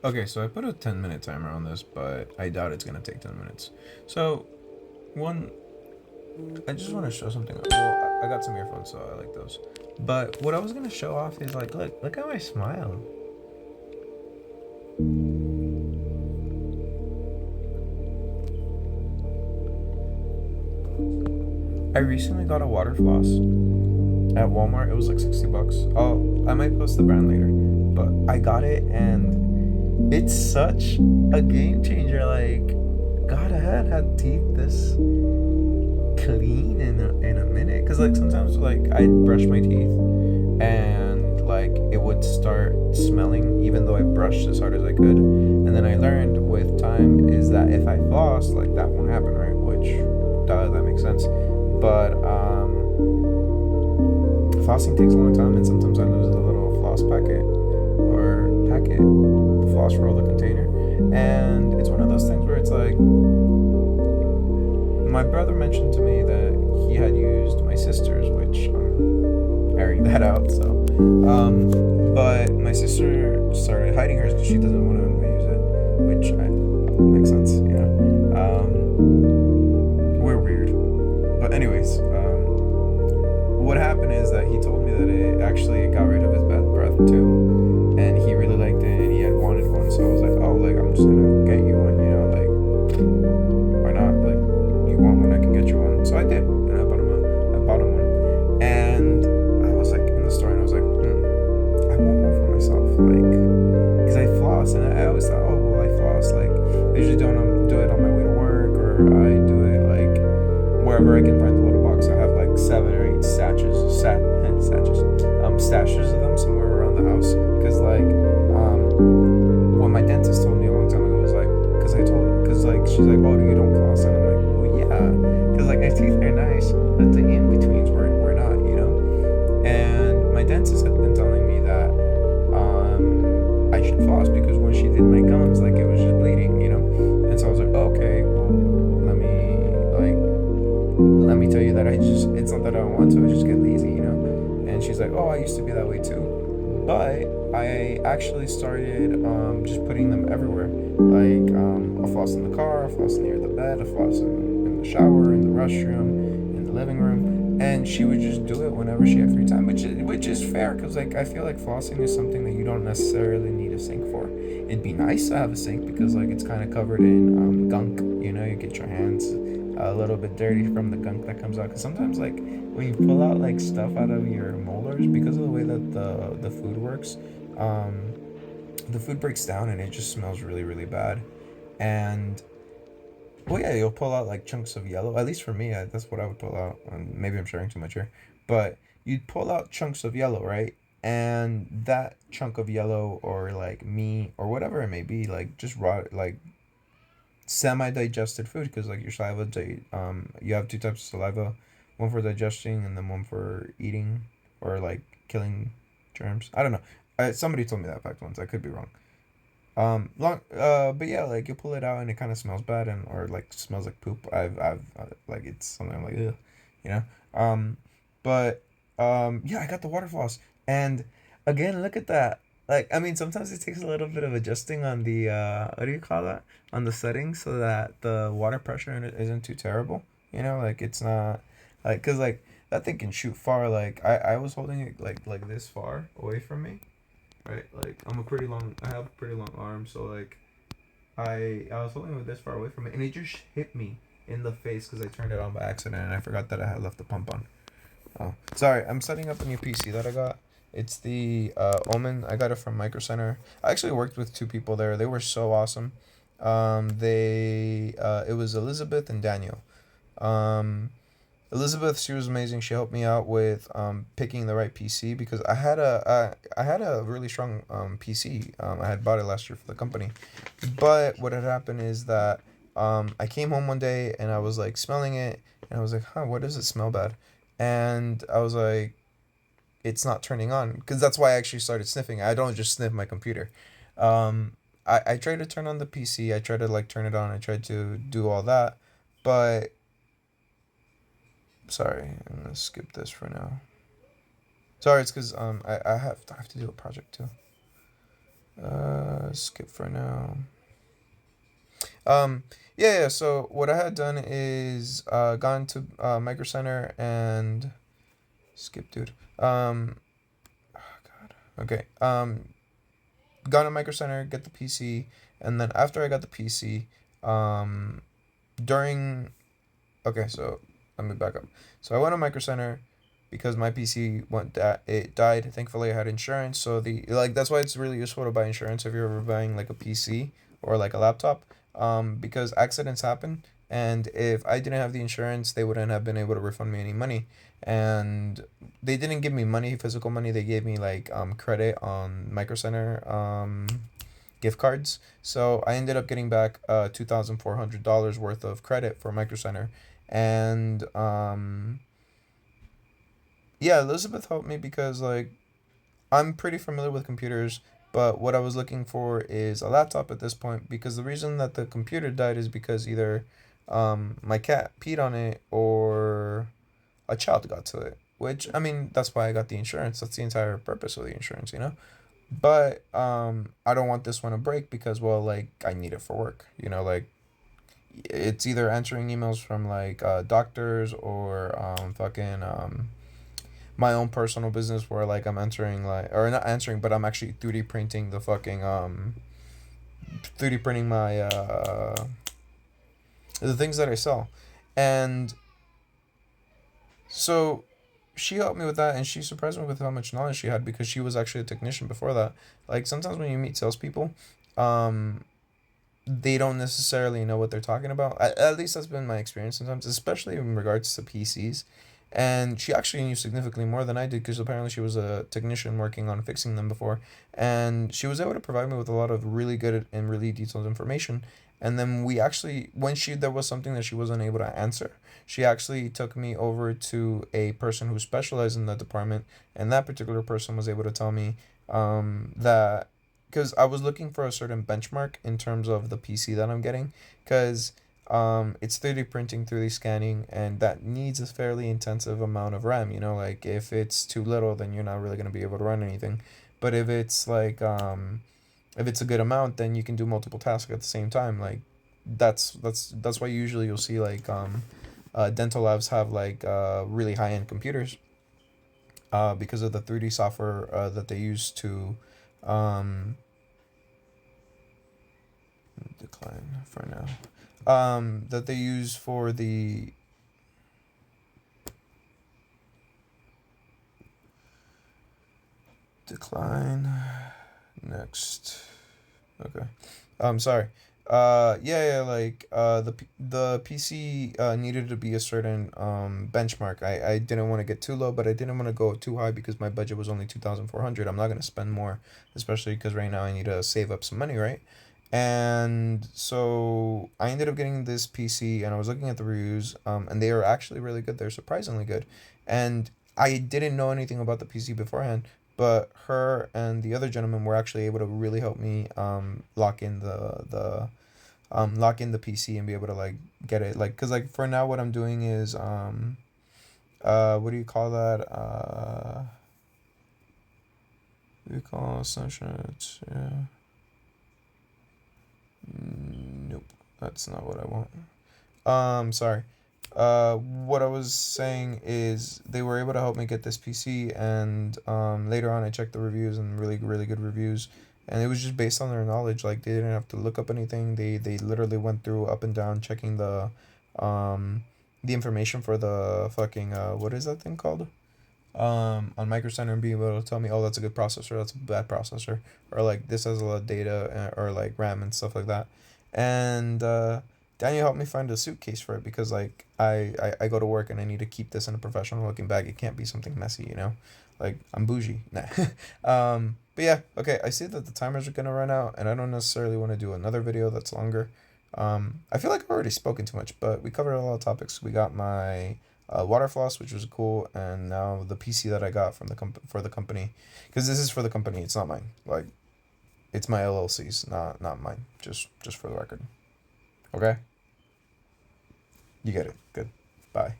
Okay, so I put a 10-minute timer on this, but I doubt it's gonna take 10 minutes. So, one, I just want to show something. Well, I got some earphones, so I like those. But what I was gonna show off is like, look at my smile. I recently got a water floss at Walmart. It was like 60 bucks. I might post the brand later, but I got it and it's such a game changer. Like, God, I hadn't had teeth this clean in a minute. Cause like sometimes like I'd brush my teeth and like it would start smelling even though I brushed as hard as I could. And then I learned with time is that if I floss, like that won't happen, right? Which, duh, that makes sense. But flossing takes a long time, and sometimes I lose the little floss packet, the floss roll, the container, and it's one of those things where it's like my brother mentioned to me that he had used my sister's, which I'm airing that out. So, but my sister started hiding hers because she doesn't want to use it, which makes sense, you know. We're weird, but anyways, what happened is that he told me that it actually got rid of his bad breath too, and he really liked it, and he had wanted one. So I was like, oh, like I'm just gonna get you one, you know, like why not? Like you want one, I can get you one. So I did, and I bought him one, and I was like in the store, and I was like, I want one for myself, like, cause I floss, and I always thought, oh, well, I floss, like I usually don't do it on my way to work, or I do it like wherever I can find the little box. I have like 7 or 8 stashes of them somewhere around the house. Because like, what my dentist told me a long time ago was like, because I told her, because like she's like, oh, you don't floss, and I'm like, well, yeah, because like my teeth are nice, but the in betweens were not, you know. And my dentist had been telling me that I should floss because when she did my gums, like it was just bleeding, you know. And so I was like, okay, well, let me tell you that it's not that I don't want to, I just get lazy, you know? And she's like, oh, I used to be that way too. But I actually started just putting them everywhere. Like, a floss in the car, a floss near the bed, a floss in the shower, in the restroom, in the living room. And she would just do it whenever she had free time, which is fair, because like I feel like flossing is something that you don't necessarily need a sink for. It'd be nice to have a sink because like it's kind of covered in gunk, you know, you get your hands a little bit dirty from the gunk that comes out. Because sometimes, like when you pull out like stuff out of your molars, because of the way that the food works, um, the food breaks down and it just smells really really bad. And well, yeah, you'll pull out like chunks of yellow. At least for me, that's what I would pull out. Maybe I'm sharing too much here, but you'd pull out chunks of yellow, right? And that chunk of yellow, or like meat, or whatever it may be, like just raw, like semi-digested food, because like your saliva, you have two types of saliva, one for digesting and then one for eating or like killing germs. I don't know. Somebody told me that fact once. I could be wrong. But yeah, like you pull it out and it kind of smells bad, and or like smells like poop. I've like it's something I'm like, ugh, you know. Um, but yeah, I got the water floss, and again, look at that. Like, I mean, sometimes it takes a little bit of adjusting on the what do you call that? On the settings, so that the water pressure in it isn't too terrible. You know, like it's not like, cause like that thing can shoot far. Like I was holding it like this far away from me, right? Like I have a pretty long arm, so like I was holding it this far away from it, and it just hit me in the face because I turned it on by accident, and I forgot that I had left the pump on. Oh, sorry. I'm setting up a new PC that I got. It's the Omen. I got it from Micro Center. I actually worked with two people there. They were so awesome. It was Elizabeth and Daniel. Um, Elizabeth, she was amazing. She helped me out with picking the right PC, because I had a really strong PC. I had bought it last year for the company, but what had happened is that I came home one day and I was like smelling it, and I was like, huh, what does it smell bad? And I was like, it's not turning on, because that's why I actually started sniffing. I don't just sniff my computer. I tried to turn on the PC. I tried to like turn it on. I tried to do all that, but sorry, I'm gonna skip this for now. Sorry, it's because I have to do a project too. skip for now. Um, yeah. So what I had done is gone to Micro Center and skip, dude. Oh God. Okay. Gone to Micro Center, get the PC, and then after I got the PC, um, during okay, so let me back up. So I went to Micro Center because my PC it died. Thankfully, I had insurance, so the like that's why it's really useful to buy insurance if you're ever buying like a PC or like a laptop, because accidents happen, and if I didn't have the insurance, they wouldn't have been able to refund me any money, and they didn't give me money, physical money. They gave me like credit on Micro Center gift cards. So I ended up getting back $2,400 worth of credit for Micro Center, and yeah, Elizabeth helped me because like I'm pretty familiar with computers, but what I was looking for is a laptop at this point because the reason that the computer died is because either my cat peed on it or a child got to it. Which I mean, that's why I got the insurance. That's the entire purpose of the insurance, you know. But I don't want this one to break because well, like I need it for work, you know, like it's either answering emails from like doctors or fucking my own personal business where like I'm answering like or not answering but I'm actually 3D printing the fucking 3D printing my the things that I sell. And so she helped me with that and she surprised me with how much knowledge she had because she was actually a technician before that. Like sometimes when you meet salespeople, um they don't necessarily know what they're talking about. At least that's been my experience sometimes, especially in regards to PCs. And she actually knew significantly more than I did because apparently she was a technician working on fixing them before. And she was able to provide me with a lot of really good and really detailed information. And then we actually, when there was something that she wasn't able to answer, she actually took me over to a person who specialized in that department. And that particular person was able to tell me that because I was looking for a certain benchmark in terms of the PC that I'm getting, because it's 3D printing, 3D scanning, and that needs a fairly intensive amount of RAM. You know, like if it's too little, then you're not really gonna be able to run anything. But if it's a good amount, then you can do multiple tasks at the same time. Like that's why usually you'll see like dental labs have like really high end computers because of the 3D software that they use to um, decline for now. That they use for the decline next. Okay. Sorry. Yeah, like the PC needed to be a certain benchmark. I didn't want to get too low, but I didn't want to go too high because my budget was only 2,400. I'm not gonna spend more, especially because right now I need to save up some money, right? And so I ended up getting this PC, and I was looking at the reviews, and they are actually really good. They're surprisingly good, and I didn't know anything about the PC beforehand, but her and the other gentleman were actually able to really help me lock in the PC and be able to like get it like because like for now what I'm doing is what do you call that what do you call sunshots, yeah. Nope, that's not what I want. Sorry. What I was saying is they were able to help me get this PC, and later on I checked the reviews and really really good reviews, and it was just based on their knowledge. Like they didn't have to look up anything. They literally went through up and down checking um the information for the fucking what is that thing called? On Micro Center and being able to tell me, oh, that's a good processor, that's a bad processor, or like this has a lot of data or like RAM and stuff like that. And Daniel helped me find a suitcase for it because like I go to work and I need to keep this in a professional looking bag. It can't be something messy, you know? Like I'm bougie. Nah. But yeah, okay, I see that the timers are gonna run out and I don't necessarily want to do another video that's longer. I feel like I've already spoken too much, but we covered a lot of topics. We got my water floss, which was cool, and now the PC that I got from for the company, because this is for the company, it's not mine. Like, it's my LLC's, not mine. Just for the record. Okay, you get it. Good. Bye.